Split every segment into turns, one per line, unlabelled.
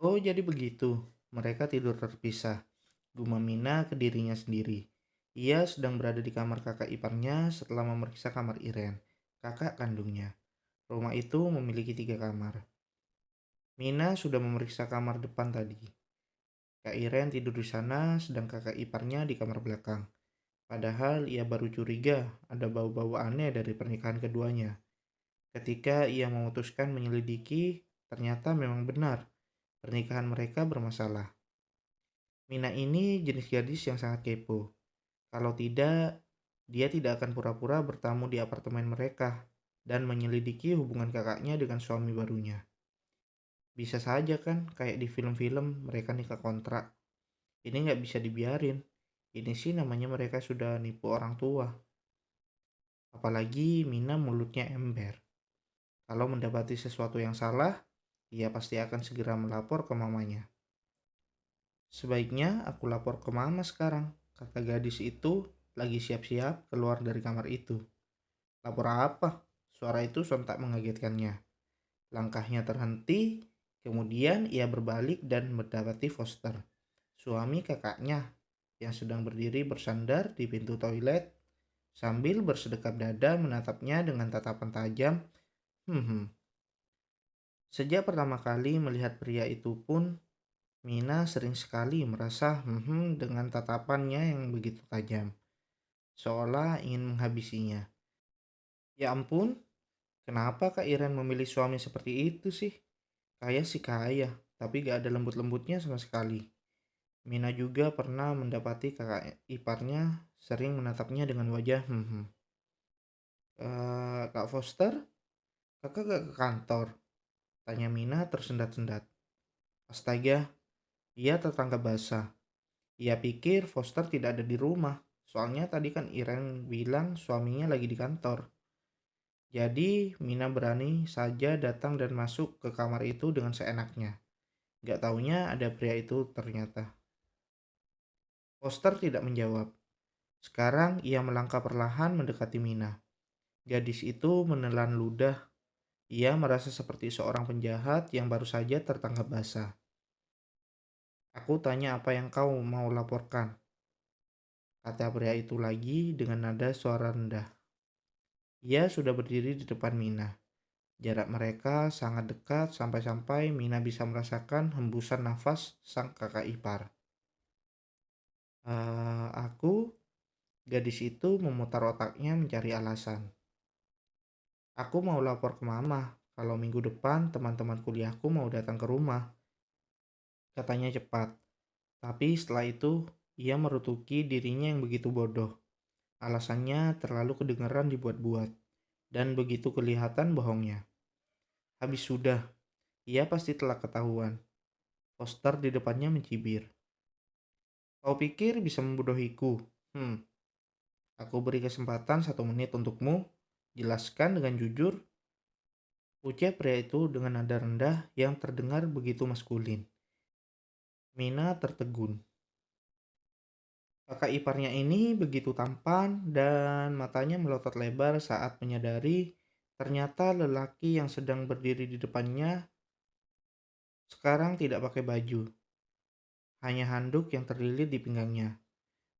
Oh, jadi begitu. Mereka tidur terpisah. Gumam Mina ke dirinya sendiri. Ia sedang berada di kamar kakak iparnya setelah memeriksa kamar Iren, kakak kandungnya. Rumah itu memiliki 3 kamar. Mina sudah memeriksa kamar depan tadi. Kak Iren tidur di sana, sedang kakak iparnya di kamar belakang. Padahal ia baru curiga ada bau-bau aneh dari pernikahan keduanya. Ketika ia memutuskan menyelidiki, ternyata memang benar pernikahan mereka bermasalah. Mina ini jenis gadis yang sangat kepo. Kalau tidak, dia tidak akan pura-pura bertamu di apartemen mereka dan menyelidiki hubungan kakaknya dengan suami barunya. Bisa saja kan, kayak di film-film mereka nikah kontrak. Ini nggak bisa dibiarin. Ini sih namanya mereka sudah nipu orang tua. Apalagi Mina mulutnya ember. Kalau mendapati sesuatu yang salah, ia pasti akan segera melapor ke mamanya. Sebaiknya aku lapor ke mama sekarang, kata gadis itu lagi siap-siap keluar dari kamar itu. Lapor apa? Suara itu sontak mengagetkannya. Langkahnya terhenti, kemudian ia berbalik dan mendapati Foster, suami kakaknya, yang sedang berdiri bersandar di pintu toilet sambil bersedekap dada menatapnya dengan tatapan tajam. Hmm. Sejak pertama kali melihat pria itu pun, Mina sering sekali merasa dengan tatapannya yang begitu tajam, seolah ingin menghabisinya. Ya ampun, kenapa Kak Iren memilih suami seperti itu sih? Kaya sih kaya, tapi gak ada lembut-lembutnya sama sekali. Mina juga pernah mendapati kakak iparnya sering menatapnya dengan wajah Kak Foster, kakak gak ke kantor? Tanya Mina tersendat-sendat. Astaga, ia tetangga basah. Ia pikir Foster tidak ada di rumah. Soalnya tadi kan Iren bilang suaminya lagi di kantor. Jadi Mina berani saja datang dan masuk ke kamar itu dengan seenaknya. Gak taunya ada pria itu ternyata. Foster tidak menjawab. Sekarang ia melangkah perlahan mendekati Mina. Gadis itu menelan ludah. Ia merasa seperti seorang penjahat yang baru saja tertangkap basah. Aku tanya apa yang kau mau laporkan, kata pria itu lagi dengan nada suara rendah. Ia sudah berdiri di depan Mina. Jarak mereka sangat dekat sampai-sampai Mina bisa merasakan hembusan nafas sang kakak ipar. Aku, gadis itu memutar otaknya mencari alasan. Aku mau lapor ke mama kalau minggu depan teman-teman kuliahku mau datang ke rumah, katanya cepat. Tapi setelah itu, ia merutuki dirinya yang begitu bodoh. Alasannya terlalu kedengaran dibuat-buat, dan begitu kelihatan bohongnya. Habis sudah, ia pasti telah ketahuan. Foster di depannya mencibir. Kau pikir bisa membodohiku? Aku beri kesempatan 1 menit untukmu. Jelaskan dengan jujur, ucap pria itu dengan nada rendah yang terdengar begitu maskulin. Mina tertegun. Kakak iparnya ini begitu tampan dan matanya melotot lebar saat menyadari ternyata lelaki yang sedang berdiri di depannya sekarang tidak pakai baju, hanya handuk yang terlilit di pinggangnya.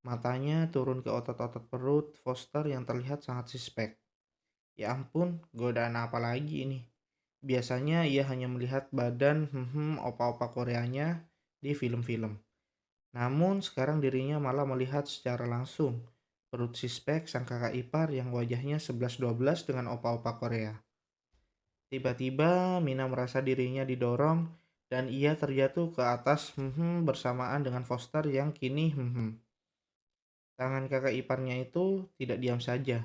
Matanya turun ke otot-otot perut Foster yang terlihat sangat suspek. Ya ampun, godaan apa lagi ini? Biasanya ia hanya melihat badan opa-opa Koreanya di film-film. Namun sekarang dirinya malah melihat secara langsung perut sispek sang kakak ipar yang wajahnya 11-12 dengan opa-opa Korea. Tiba-tiba Mina merasa dirinya didorong dan ia terjatuh ke atas bersamaan dengan Foster yang kini Tangan kakak iparnya itu tidak diam saja.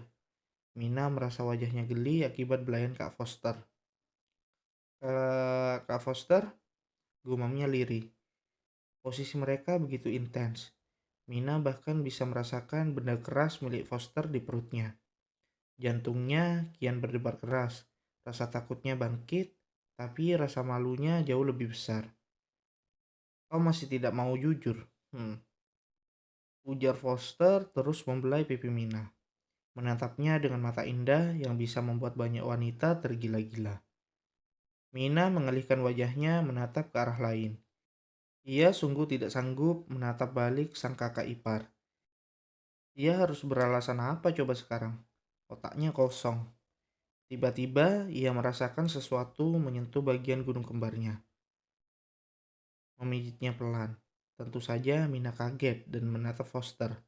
Mina merasa wajahnya geli akibat belayan Kak Foster. Kak Foster, gumamnya lirih. Posisi mereka begitu intens. Mina bahkan bisa merasakan benda keras milik Foster di perutnya. Jantungnya kian berdebar keras. Rasa takutnya bangkit, tapi rasa malunya jauh lebih besar. Kau masih tidak mau jujur? Ujar Foster terus membelai pipi Mina. Menatapnya dengan mata indah yang bisa membuat banyak wanita tergila-gila. Mina mengalihkan wajahnya menatap ke arah lain. Ia sungguh tidak sanggup menatap balik sang kakak ipar. Ia harus beralasan apa coba sekarang? Otaknya kosong. Tiba-tiba ia merasakan sesuatu menyentuh bagian gunung kembarnya, memijitnya pelan. Tentu saja Mina kaget dan menatap Foster.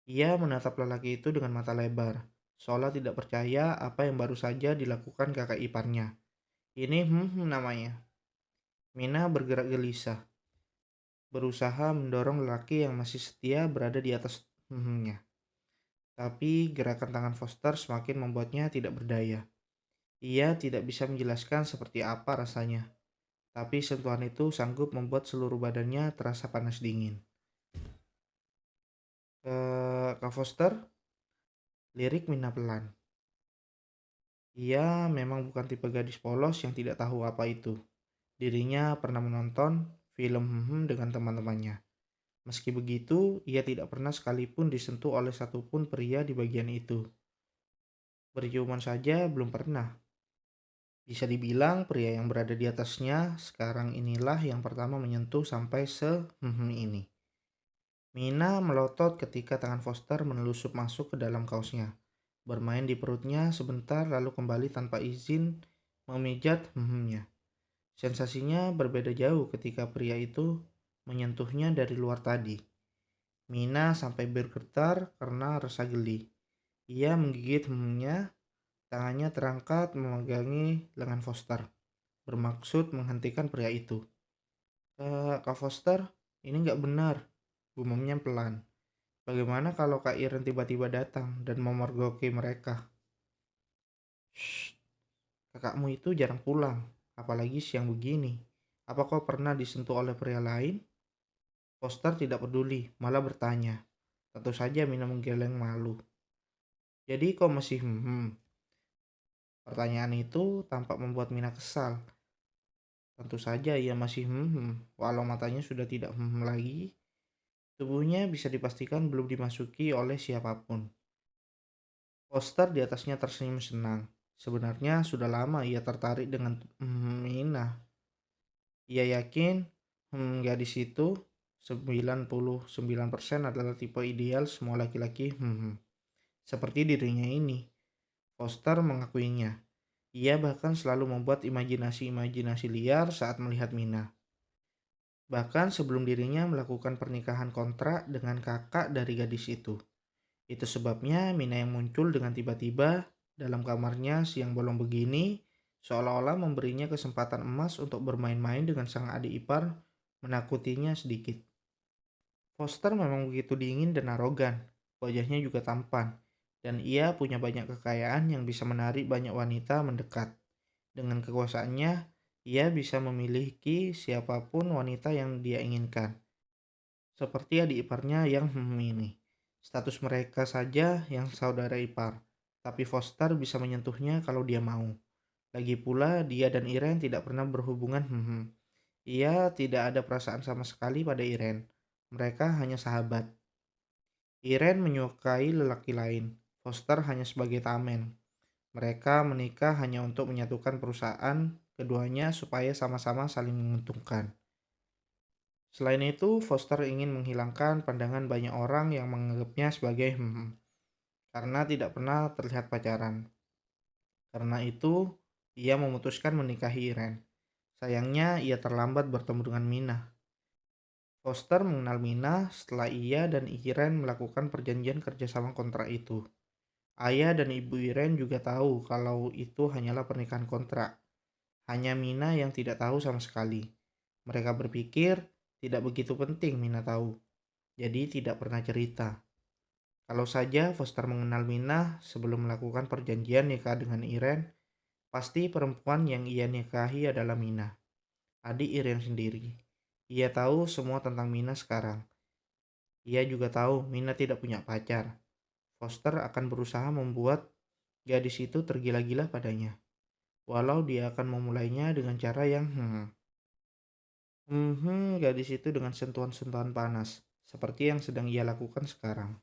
Ia menatap lelaki itu dengan mata lebar, seolah tidak percaya apa yang baru saja dilakukan kakak iparnya. Ini namanya. Mina bergerak gelisah, berusaha mendorong lelaki yang masih setia berada di atas nya. Tapi gerakan tangan Foster semakin membuatnya tidak berdaya. Ia tidak bisa menjelaskan seperti apa rasanya, tapi sentuhan itu sanggup membuat seluruh badannya terasa panas dingin. Kak Foster, lirik Mina pelan. Ia memang bukan tipe gadis polos yang tidak tahu apa itu. Dirinya pernah menonton film dengan teman-temannya. Meski begitu, ia tidak pernah sekalipun disentuh oleh satupun pria di bagian itu. Berciuman saja belum pernah. Bisa dibilang pria yang berada di atasnya sekarang inilah yang pertama menyentuh sampai ini. Mina melotot ketika tangan Foster menelusup masuk ke dalam kaosnya, bermain di perutnya sebentar lalu kembali tanpa izin memijat nya. Sensasinya berbeda jauh ketika pria itu menyentuhnya dari luar tadi. Mina sampai bergetar karena rasa geli. Ia menggigit nya, tangannya terangkat memegangi lengan Foster, bermaksud menghentikan pria itu. Kak Foster, ini nggak benar, gumamnya pelan. Bagaimana kalau Kak Iren tiba-tiba datang dan memergoki mereka? Shh, kakakmu itu jarang pulang, apalagi siang begini. Apa kau pernah disentuh oleh pria lain? Foster tidak peduli, malah bertanya. Tentu saja Mina menggeleng malu. Jadi kau masih Pertanyaan itu tampak membuat Mina kesal. Tentu saja ia masih walau matanya sudah tidak lagi. Tubuhnya bisa dipastikan belum dimasuki oleh siapapun. Foster di atasnya tersenyum senang. Sebenarnya sudah lama ia tertarik dengan Mina. Ia yakin gadis itu 99% adalah tipe ideal semua laki-laki seperti dirinya ini. Foster mengakuinya. Ia bahkan selalu membuat imajinasi-imajinasi liar saat melihat Mina. Bahkan sebelum dirinya melakukan pernikahan kontrak dengan kakak dari gadis itu. Itu sebabnya Mina yang muncul dengan tiba-tiba dalam kamarnya siang bolong begini, seolah-olah memberinya kesempatan emas untuk bermain-main dengan sang adik ipar, menakutinya sedikit. Foster memang begitu dingin dan arogan, wajahnya juga tampan, dan ia punya banyak kekayaan yang bisa menarik banyak wanita mendekat. Dengan kekuasaannya, ia bisa memiliki siapapun wanita yang dia inginkan. Seperti adik iparnya yang ini. Status mereka saja yang saudara ipar. Tapi Foster bisa menyentuhnya kalau dia mau. Lagi pula dia dan Iren tidak pernah berhubungan. Ia tidak ada perasaan sama sekali pada Iren. Mereka hanya sahabat. Iren menyukai lelaki lain. Foster hanya sebagai tamen. Mereka menikah hanya untuk menyatukan perusahaan keduanya supaya sama-sama saling menguntungkan. Selain itu, Foster ingin menghilangkan pandangan banyak orang yang menganggapnya sebagai karena tidak pernah terlihat pacaran. Karena itu, ia memutuskan menikahi Iren. Sayangnya, ia terlambat bertemu dengan Mina. Foster mengenal Mina setelah ia dan Iren melakukan perjanjian kerjasama kontrak itu. Ayah dan ibu Iren juga tahu kalau itu hanyalah pernikahan kontrak. Hanya Mina yang tidak tahu sama sekali. Mereka berpikir tidak begitu penting Mina tahu, jadi tidak pernah cerita. Kalau saja Foster mengenal Mina sebelum melakukan perjanjian nikah dengan Iren, pasti perempuan yang ia nikahi adalah Mina, adik Iren sendiri. Ia tahu semua tentang Mina sekarang. Ia juga tahu Mina tidak punya pacar. Foster akan berusaha membuat gadis itu tergila-gila padanya. Walau dia akan memulainya dengan cara yang gadis itu dengan sentuhan-sentuhan panas, seperti yang sedang ia lakukan sekarang.